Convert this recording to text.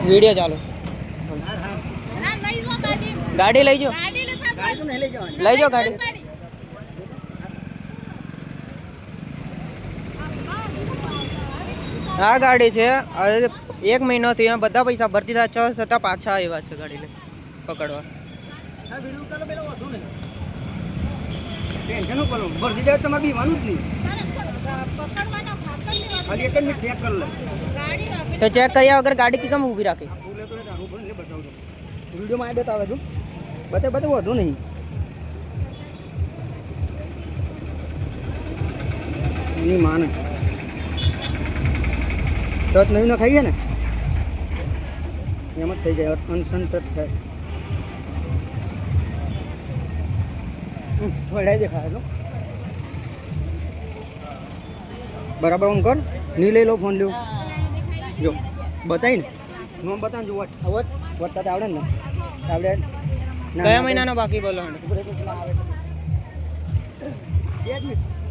video चालू गाड़ी लई जो लई जो गाड़ी आ गाड़ी है 1 महीनो थी बधा पैसा भरती था छता पाछा आव्या छे गाड़ी ले पकड़वा टेंशन नो करो भरती जाए तो मैं बीमानू ज नहीं खाली एक मिनट चेक कर ले तो चेक કર્યા વગર ગાડી की कम ઊભી રાખી वीडियो में बतावे जो बते बते वो नहीं नहीं माने टच नहीं ना खाइए ने एम ज थी जाए अनसन टच थाय थोड़ा देखाय लो बराबर ऑन कर नहीं ले लो फोन लो जो बताई ने नो बता जो आवत वत्ता आवड़े ने आवड़े કયા મહિનાનો બાકી બોલો एक मिनट